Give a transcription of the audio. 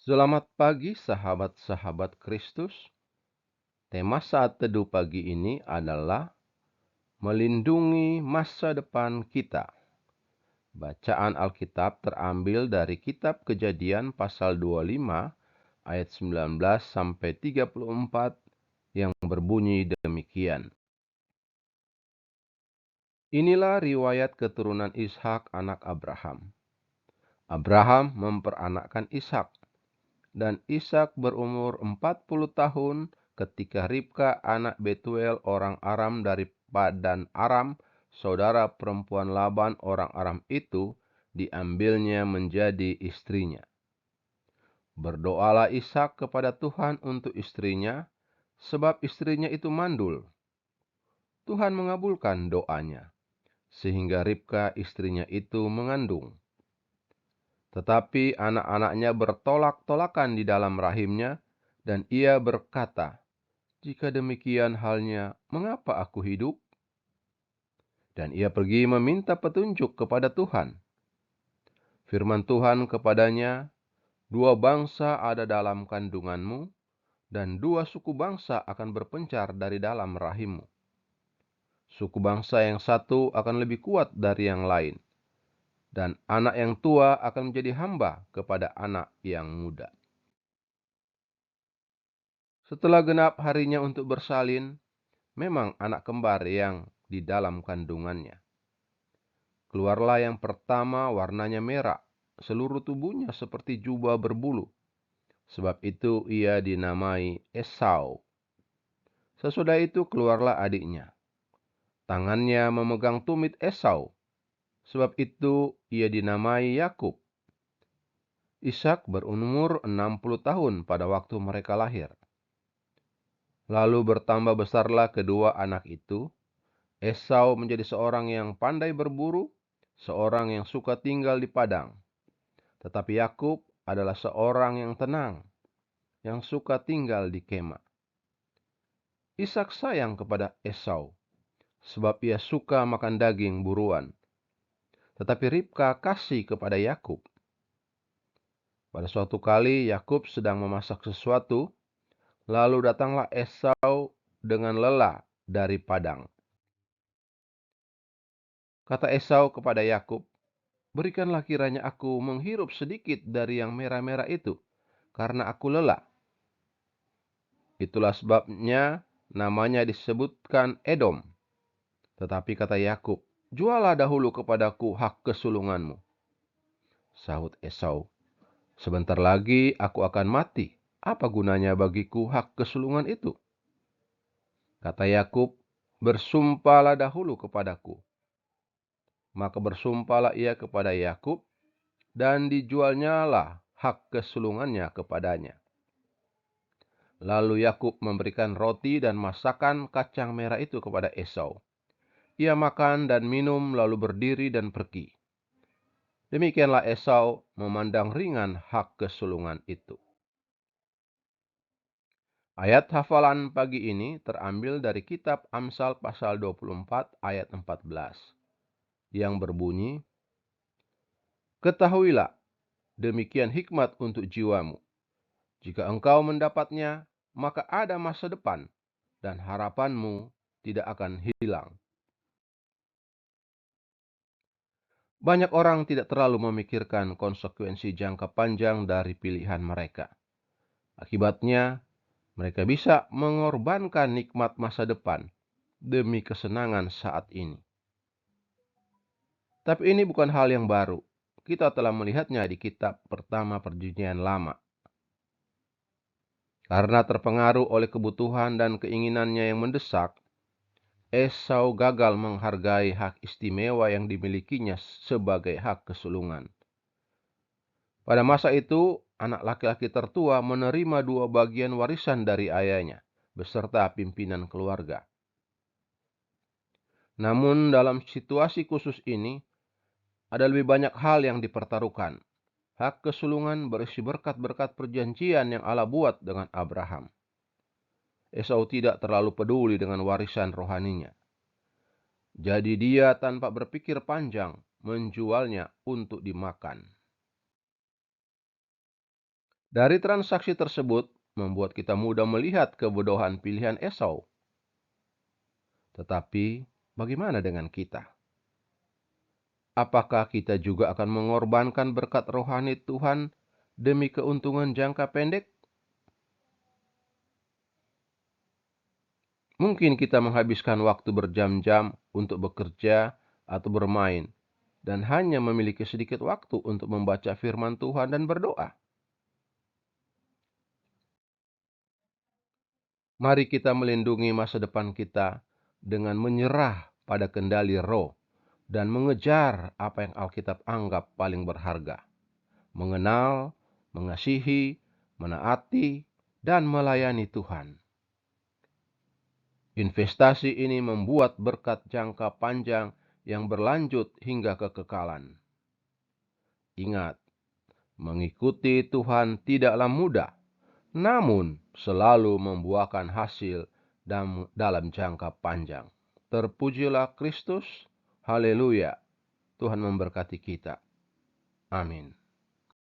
Selamat pagi sahabat-sahabat Kristus. Tema saat teduh pagi ini adalah melindungi masa depan kita. Bacaan Alkitab terambil dari kitab Kejadian pasal 25 ayat 19 sampai 34 yang berbunyi demikian. Inilah riwayat keturunan Ishak anak Abraham. Abraham memperanakkan Ishak. Dan Ishak berumur 40 tahun ketika Ribka anak Betuel orang Aram dari Padan Aram, saudara perempuan Laban orang Aram itu, diambilnya menjadi istrinya. Berdoalah Ishak kepada Tuhan untuk istrinya, sebab istrinya itu mandul. Tuhan mengabulkan doanya, sehingga Ribka istrinya itu mengandung. Tetapi anak-anaknya bertolak-tolakan di dalam rahimnya, dan ia berkata, "Jika demikian halnya, mengapa aku hidup?" Dan ia pergi meminta petunjuk kepada Tuhan. Firman Tuhan kepadanya, "Dua bangsa ada dalam kandunganmu, dan dua suku bangsa akan berpencar dari dalam rahimmu. Suku bangsa yang satu akan lebih kuat dari yang lain, dan anak yang tua akan menjadi hamba kepada anak yang muda." Setelah genap harinya untuk bersalin, memang anak kembar yang di dalam kandungannya. Keluarlah yang pertama, warnanya merah, seluruh tubuhnya seperti jubah berbulu. Sebab itu ia dinamai Esau. Sesudah itu keluarlah adiknya. Tangannya memegang tumit Esau. Sebab itu ia dinamai Yakub. Ishak berumur 60 tahun pada waktu mereka lahir. Lalu bertambah besarlah kedua anak itu. Esau menjadi seorang yang pandai berburu, seorang yang suka tinggal di padang. Tetapi Yakub adalah seorang yang tenang, yang suka tinggal di kemah. Ishak sayang kepada Esau, sebab ia suka makan daging buruan. Tetapi Ribka kasih kepada Yakub. Pada suatu kali Yakub sedang memasak sesuatu, lalu datanglah Esau dengan lelah dari padang. Kata Esau kepada Yakub, "Berikanlah kiranya aku menghirup sedikit dari yang merah-merah itu, karena aku lelah." Itulah sebabnya namanya disebutkan Edom. Tetapi kata Yakub, "Jualah dahulu kepadaku hak kesulunganmu." Sahut Esau, "Sebentar lagi aku akan mati. Apa gunanya bagiku hak kesulungan itu?" Kata Yakub, "Bersumpahlah dahulu kepadaku." Maka bersumpahlah ia kepada Yakub, dan dijualnyalah hak kesulungannya kepadanya. Lalu Yakub memberikan roti dan masakan kacang merah itu kepada Esau. Ia makan dan minum, lalu berdiri dan pergi. Demikianlah Esau memandang ringan hak kesulungan itu. Ayat hafalan pagi ini terambil dari kitab Amsal pasal 24 ayat 14. Yang berbunyi, "Ketahuilah, demikian hikmat untuk jiwamu. Jika engkau mendapatnya, maka ada masa depan, dan harapanmu tidak akan hilang." Banyak orang tidak terlalu memikirkan konsekuensi jangka panjang dari pilihan mereka. Akibatnya, mereka bisa mengorbankan nikmat masa depan demi kesenangan saat ini. Tapi ini bukan hal yang baru. Kita telah melihatnya di kitab pertama Perjanjian Lama. Karena terpengaruh oleh kebutuhan dan keinginannya yang mendesak, Esau gagal menghargai hak istimewa yang dimilikinya sebagai hak kesulungan. Pada masa itu, anak laki-laki tertua menerima 2 bagian warisan dari ayahnya, beserta pimpinan keluarga. Namun dalam situasi khusus ini, ada lebih banyak hal yang dipertaruhkan. Hak kesulungan berisi berkat-berkat perjanjian yang Allah buat dengan Abraham. Esau tidak terlalu peduli dengan warisan rohaninya. Jadi dia tanpa berpikir panjang menjualnya untuk dimakan. Dari transaksi tersebut membuat kita mudah melihat kebodohan pilihan Esau. Tetapi, bagaimana dengan kita? Apakah kita juga akan mengorbankan berkat rohani Tuhan demi keuntungan jangka pendek? Mungkin kita menghabiskan waktu berjam-jam untuk bekerja atau bermain, dan hanya memiliki sedikit waktu untuk membaca firman Tuhan dan berdoa. Mari kita melindungi masa depan kita dengan menyerah pada kendali roh dan mengejar apa yang Alkitab anggap paling berharga. Mengenal, mengasihi, menaati, dan melayani Tuhan. Investasi ini membuat berkat jangka panjang yang berlanjut hingga kekekalan. Ingat, mengikuti Tuhan tidaklah mudah, namun selalu membuahkan hasil dalam jangka panjang. Terpujilah Kristus. Haleluya. Tuhan memberkati kita. Amin.